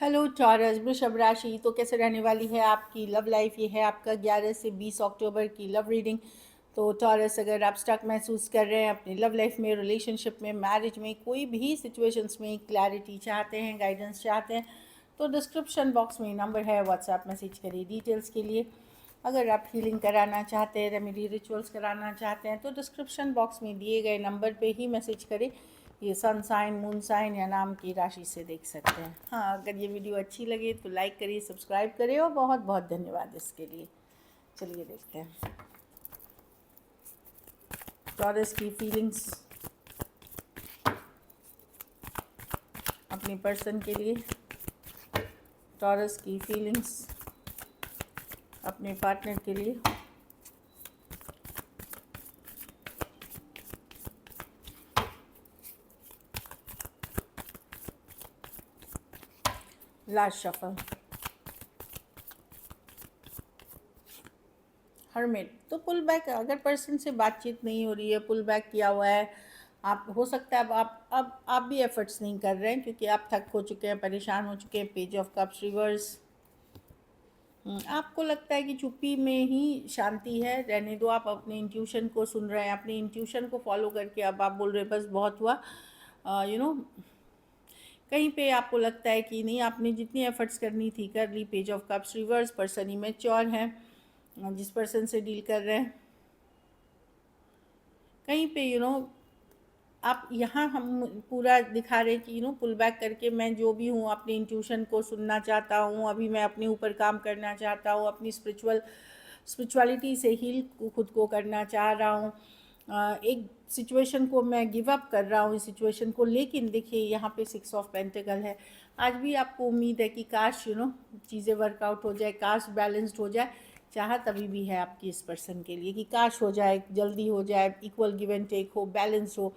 Hello taurus वृषभ राशि। तो कैसे रहने वाली है आपकी लव लाइफ? ये है आपका 11 से 20 अक्टूबर की लव रीडिंग। तो टॉरस, अगर आप स्टक महसूस कर रहे हैं अपनी लव लाइफ में, रिलेशनशिप में, मैरिज में, कोई भी सिचुएशंस में क्लैरिटी चाहते हैं, गाइडेंस चाहते हैं, तो डिस्क्रिप्शन बॉक्स में नंबर है, व्हाट्सएप मैसेज करिए डिटेल्स के लिए। अगर आप हीलिंग कराना चाहते हैं, रेमेडी रिचुअल्स कराना चाहते हैं, तो डिस्क्रिप्शन बॉक्स में दिए गए नंबर पे ही मैसेज करें। ये सन साइन, मून साइन या नाम की राशि से देख सकते हैं। हाँ, अगर ये वीडियो अच्छी लगे तो लाइक करिए, सब्सक्राइब करिए, और बहुत बहुत धन्यवाद इसके लिए। चलिए देखते हैं टॉरस की फीलिंग्स अपने पर्सन के लिए। टॉरस की फीलिंग्स अपने पार्टनर के लिए। Last shuffle. हर्मिट। तो पुल बैक, अगर पर्सन से बातचीत नहीं हो रही है, पुल बैक किया हुआ है, आप हो सकता है अब आप भी एफर्ट्स नहीं कर रहे हैं क्योंकि आप थक हो चुके हैं, परेशान हो चुके हैं। Page of cups reverse. आपको लगता है कि चुप्पी में ही शांति है, रहने दो। आप अपने इंट्यूशन को सुन रहे हैं, अपने इंट्यूशन को फॉलो करके अब आप बोल रहे हैं बस बहुत हुआ। कहीं पे आपको लगता है कि नहीं, आपने जितनी एफर्ट्स करनी थी कर ली। Page of cups reverse. Person immature है जिस पर्सन से डील कर रहे हैं। कहीं पे आप यहाँ हम पूरा दिखा रहे हैं कि पुल बैक करके मैं जो भी हूँ अपने इंट्यूशन को सुनना चाहता हूँ। अभी मैं अपने ऊपर काम करना चाहता हूँ, अपनी स्पिरिचुअलिटी से हील खुद को करना चाह रहा हूँ। एक सिचुएशन को मैं गिव अप कर रहा हूँ इस सिचुएशन को। लेकिन देखिए यहाँ पे 6 ऑफ पेंटिकल है। आज भी आपको उम्मीद है कि काश चीज़ें वर्कआउट हो जाए, काश बैलेंस्ड हो जाए। चाहत अभी भी है आपकी इस पर्सन के लिए कि काश हो जाए, जल्दी हो जाए, इक्वल गिव एंड टेक हो, बैलेंस हो,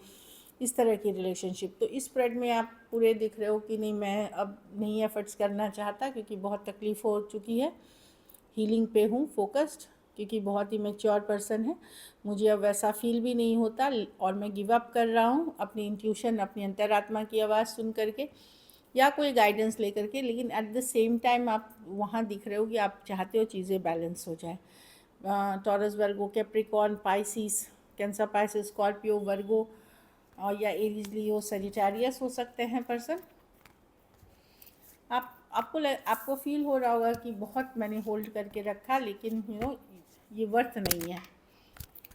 इस तरह की रिलेशनशिप। तो इस स्प्रेड में आप पूरे दिख रहे हो कि नहीं, मैं अब नहीं एफर्ट्स करना चाहता क्योंकि बहुत तकलीफ़ हो चुकी है। हीलिंग पे हूँ फोकस्ड क्योंकि बहुत ही मैच्योर पर्सन है। मुझे अब वैसा फील भी नहीं होता और मैं गिव अप कर रहा हूँ अपनी इंट्यूशन, अपनी अंतरात्मा की आवाज़ सुन करके या कोई गाइडेंस लेकर के। लेकिन एट द सेम टाइम आप वहाँ दिख रहे हो कि आप चाहते हो चीज़ें बैलेंस हो जाए। Taurus, Virgo, Capricorn, Pisces, Cancer, Pisces, Scorpio, Virgo और या एरीज, लियो, सजिटेरियस हो सकते हैं पर्सन। आपको फील हो रहा होगा कि बहुत मैंने होल्ड करके रखा, लेकिन ये वर्थ नहीं है।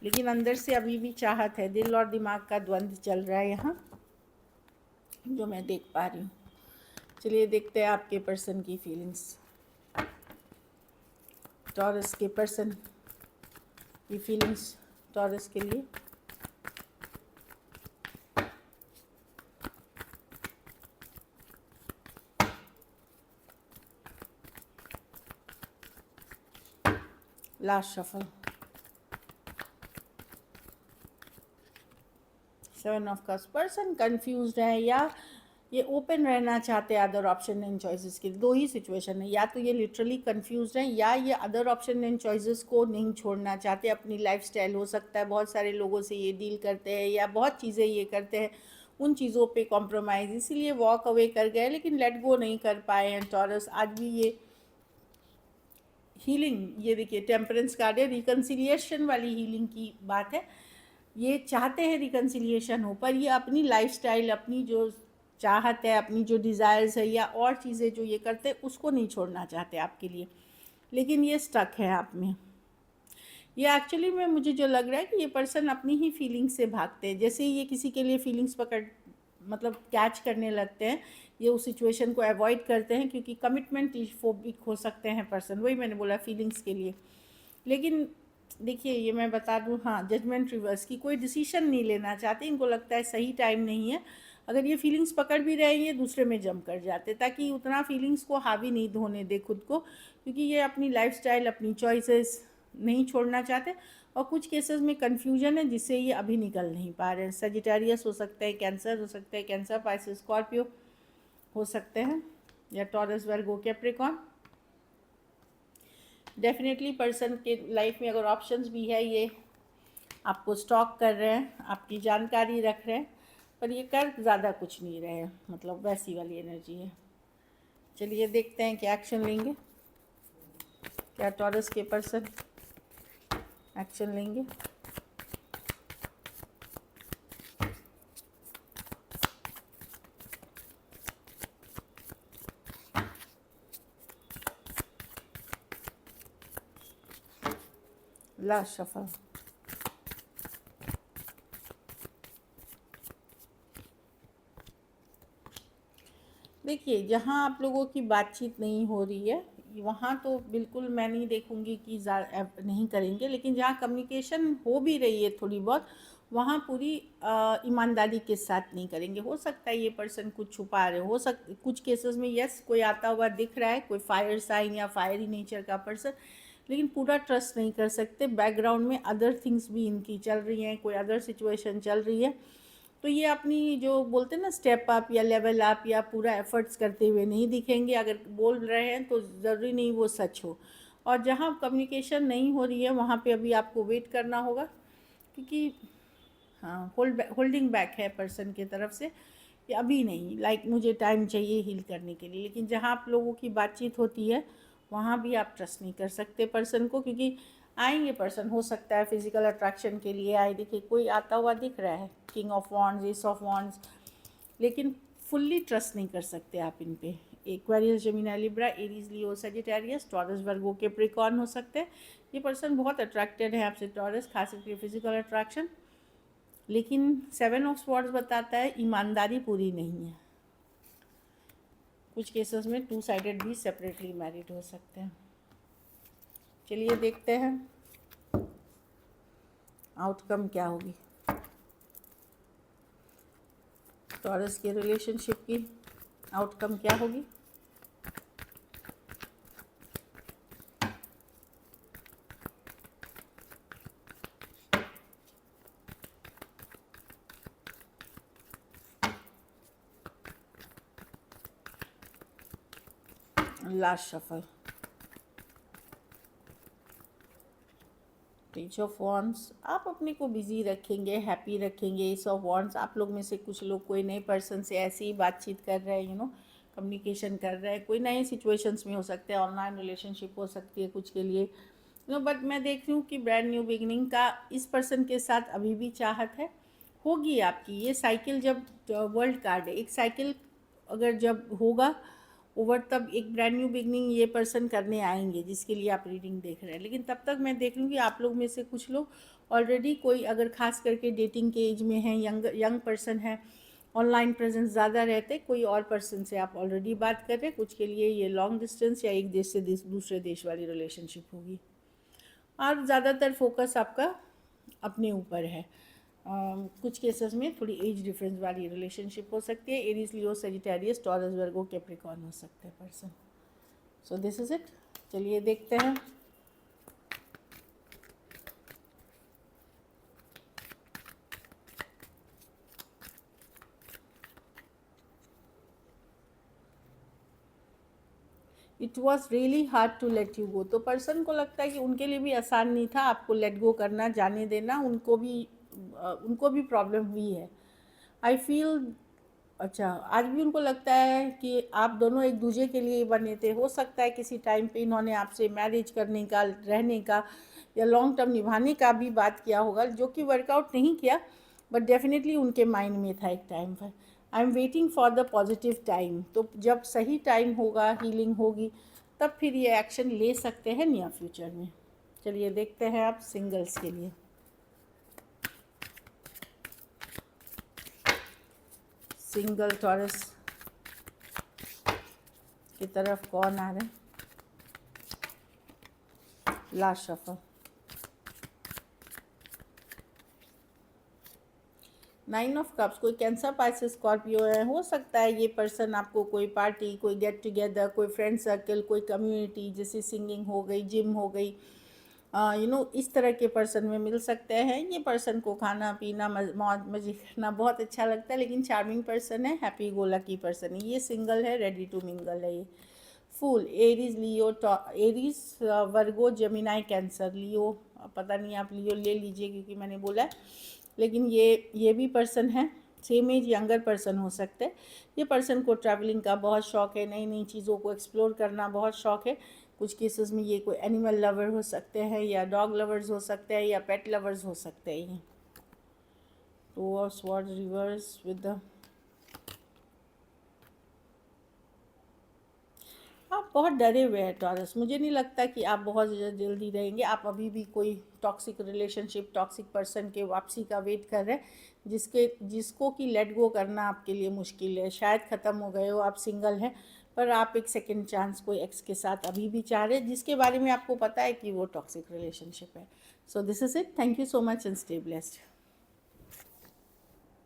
लेकिन अंदर से अभी भी चाहत है। दिल और दिमाग का द्वंद्व चल रहा है यहाँ, जो मैं देख पा रही हूँ। चलिए देखते हैं आपके पर्सन की फीलिंग्स। टॉरस के पर्सन की फीलिंग्स टॉरस के लिए। Last shuffle. 7 of cups. Person confused है या ये ओपन रहना चाहते हैं अदर ऑप्शन एंड चॉइसेस के। दो ही सिचुएशन है, या तो ये लिटरली कंफ्यूज्ड हैं या ये अदर ऑप्शन एंड चॉइसेस को नहीं छोड़ना चाहते। अपनी लाइफस्टाइल हो सकता है, बहुत सारे लोगों से ये डील करते हैं या बहुत चीज़ें ये करते हैं, उन चीज़ों पे कॉम्प्रोमाइज़, इसीलिए वॉक अवे कर गए, लेकिन लेट गो नहीं कर पाए हैं टॉरस। आज भी ये हीलिंग, ये देखिए टेम्परेंस कार्ड है, रिकन्सिलिएशन वाली हीलिंग की बात है। ये चाहते हैं रिकन्सिलिएशन हो, पर ये अपनी लाइफस्टाइल, अपनी जो चाहत है, अपनी जो डिज़ायर्स है या और चीज़ें जो ये करते हैं उसको नहीं छोड़ना चाहते आपके लिए। लेकिन ये स्टक है आप में। ये एक्चुअली में मुझे जो लग रहा है कि ये पर्सन अपनी ही फीलिंग्स से भागते हैं। जैसे ही ये किसी के लिए फीलिंग्स पकड़ मतलब कैच करने लगते हैं, ये उस सिचुएशन को अवॉइड करते हैं क्योंकि कमिटमेंट फोबिक हो सकते हैं पर्सन। वही मैंने बोला फीलिंग्स के लिए। लेकिन देखिए ये मैं बता दूँ, हाँ, जजमेंट रिवर्स की कोई डिसीजन नहीं लेना चाहते। इनको लगता है सही टाइम नहीं है। अगर ये फीलिंग्स पकड़ भी रहे हैं, ये दूसरे में जम कर जाते ताकि उतना फीलिंग्स को हावी नहीं होने दे खुद को, क्योंकि ये अपनी लाइफस्टाइल, अपनी चॉइसेस नहीं छोड़ना चाहते। और कुछ केसेस में कन्फ्यूजन है जिससे ये अभी निकल नहीं पा रहे हैं। सजिटेरियस हो सकता है, कैंसर हो सकता है, कैंसर, पाइसिस, स्कॉर्पियो हो सकते हैं, या taurus, Virgo, Capricorn. Definitely person के लाइफ में अगर ऑप्शंस भी है, ये आपको स्टॉक कर रहे हैं, आपकी जानकारी रख रहे हैं, पर ये कर ज़्यादा कुछ नहीं रहे हैं, मतलब वैसी वाली एनर्जी है। चलिए देखते हैं क्या एक्शन लेंगे, क्या टॉरस के पर्सन एक्शन लेंगे। Last shuffle. देखिए, जहाँ आप लोगों की बातचीत नहीं हो रही है वहाँ तो बिल्कुल मैं नहीं देखूँगी कि नहीं करेंगे, लेकिन जहाँ कम्युनिकेशन हो भी रही है थोड़ी बहुत, वहाँ पूरी ईमानदारी के साथ नहीं करेंगे। हो सकता है ये पर्सन कुछ छुपा रहे हो कुछ केसेस में यस कोई आता हुआ दिख रहा है, कोई फायर साइन या फायरी नेचर का पर्सन, लेकिन पूरा ट्रस्ट नहीं कर सकते। बैकग्राउंड में अदर थिंग्स भी इनकी चल रही हैं, कोई अदर सिचुएशन चल रही है, तो ये अपनी जो बोलते हैं ना स्टेप अप या लेवल अप या पूरा एफर्ट्स करते हुए नहीं दिखेंगे। अगर बोल रहे हैं तो ज़रूरी नहीं वो सच हो। और जहाँ कम्युनिकेशन नहीं हो रही है वहाँ पे अभी आपको वेट करना होगा, क्योंकि हाँ होल्डिंग बैक है पर्सन की तरफ से कि अभी नहीं, मुझे टाइम चाहिए हील करने के लिए। लेकिन जहाँ आप लोगों की बातचीत होती है वहाँ भी आप ट्रस्ट नहीं कर सकते पर्सन को, क्योंकि आएंगे पर्सन, हो सकता है फिजिकल अट्रैक्शन के लिए आए। देखिए कोई आता हुआ दिख रहा है, king of wands, S of wands, लेकिन फुल्ली ट्रस्ट नहीं कर सकते आप इन पे। एक्वेरियस, जेमिनी, लिब्रा, एरीज, लियो, सजिटेरियस, टॉरस, वर्गो, कैप्रिकॉर्न हो सकते हैं। ये पर्सन बहुत अट्रैक्टेड है आपसे टॉरस, खास करके फिजिकल अट्रैक्शन, लेकिन 7 ऑफ स्वॉर्ड्स बताता है ईमानदारी पूरी नहीं है। कुछ केसेस में 2 साइडेड भी सेपरेटली मैरिड हो सकते हैं। चलिए देखते हैं आउटकम क्या होगी टॉरस के रिलेशनशिप की, आउटकम क्या होगी। Last shuffle, page of wands. आप अपने को बिजी रखेंगे, हैप्पी रखेंगे। एस ऑफ वॉन्ड्स, आप लोग में से कुछ लोग कोई नए पर्सन से ऐसी ही बातचीत कर रहे हैं, कम्युनिकेशन कर रहे हैं, कोई नए सिचुएशंस में हो सकते हैं, ऑनलाइन रिलेशनशिप हो सकती है कुछ के लिए, बट मैं देख रही हूँ कि ब्रांड न्यू बिगनिंग का इस पर्सन के साथ अभी भी चाहत है, होगी आपकी। ये साइकिल, जब वर्ल्ड कार्ड है, एक साइकिल अगर जब होगा ओवर, तब एक ब्रांड न्यू बिगनिंग ये पर्सन करने आएंगे जिसके लिए आप रीडिंग देख रहे हैं। लेकिन तब तक मैं देख लूँ कि आप लोग में से कुछ लोग ऑलरेडी, कोई अगर खास करके डेटिंग के एज में है, यंग पर्सन है, ऑनलाइन प्रेजेंस ज़्यादा रहते, कोई और पर्सन से आप ऑलरेडी बात कर रहे हैं, कुछ के लिए ये लॉन्ग डिस्टेंस या एक देश से दूसरे देश वाली रिलेशनशिप होगी। और ज़्यादातर फोकस आपका अपने ऊपर है। कुछ केसेस में थोड़ी एज डिफरेंस वाली रिलेशनशिप हो सकती है। Aries, Leo, Sagittarius, Taurus, Virgo, Capricorn हो सकते हैं person. So this is it. चलिए देखते हैं it was really hard to let you go. तो पर्सन को लगता है कि उनके लिए भी आसान नहीं था आपको लेट गो करना, जाने देना। उनको भी प्रॉब्लम हुई है, आई फील। अच्छा, आज भी उनको लगता है कि आप दोनों एक दूसरे के लिए बने थे। हो सकता है किसी टाइम पे इन्होंने आपसे मैरिज करने का, रहने का या लॉन्ग टर्म निभाने का भी बात किया होगा, जो कि वर्कआउट नहीं किया, बट डेफिनेटली उनके माइंड में था एक टाइम पर। I am waiting for the positive time. तो जब सही टाइम होगा, हीलिंग होगी, तब फिर ये एक्शन ले सकते हैं नियर फ्यूचर में। चलिए देखते हैं आप सिंगल्स के लिए। सिंगल टॉरस की तरफ कौन आ रहे हैं। Last shuffle, 9 of cups. कोई कैंसर, पाइसेस, स्कॉर्पियो है। हो सकता है ये पर्सन आपको कोई पार्टी, कोई गेट टुगेदर, कोई फ्रेंड सर्कल, कोई कम्युनिटी, जैसे सिंगिंग हो गई, जिम हो गई, इस तरह के पर्सन में मिल सकते हैं। ये पर्सन को खाना पीना, मौज मजे करना बहुत अच्छा लगता है, लेकिन चार्मिंग पर्सन है, हैप्पी गो लकी पर्सन है। ये सिंगल है, रेडी टू मिंगल है ये। फूल, एरीज, लियो, एरीज, वर्गो, जेमिनी, कैंसर। लियो, पता नहीं आप लियो ले लीजिए क्योंकि मैंने बोला है, लेकिन ये भी पर्सन है सेम एज यंगर पर्सन हो सकते हैं। ये पर्सन को ट्रैवलिंग का बहुत शौक़ है, नई नई चीज़ों को एक्सप्लोर करना बहुत शौक़ है। कुछ केसेस में ये कोई एनिमल लवर हो सकते हैं, या डॉग लवर्स हो सकते हैं, या पेट लवर्स हो सकते हैं। Two of swords reverse with the, आप बहुत डरे हुए हैं टॉरस। मुझे नहीं लगता कि आप बहुत जल्दी रहेंगे। आप अभी भी कोई टॉक्सिक रिलेशनशिप, टॉक्सिक पर्सन के वापसी का वेट कर रहे हैं, जिसको कि लेट गो करना आपके लिए मुश्किल है। शायद ख़त्म हो गए हो, आप सिंगल हैं, पर आप एक सेकंड चांस कोई एक्स के साथ अभी भी चाह रहे हैं, जिसके बारे में आपको पता है कि वो टॉक्सिक रिलेशनशिप है। So this is it. Thank you so much and stay blessed.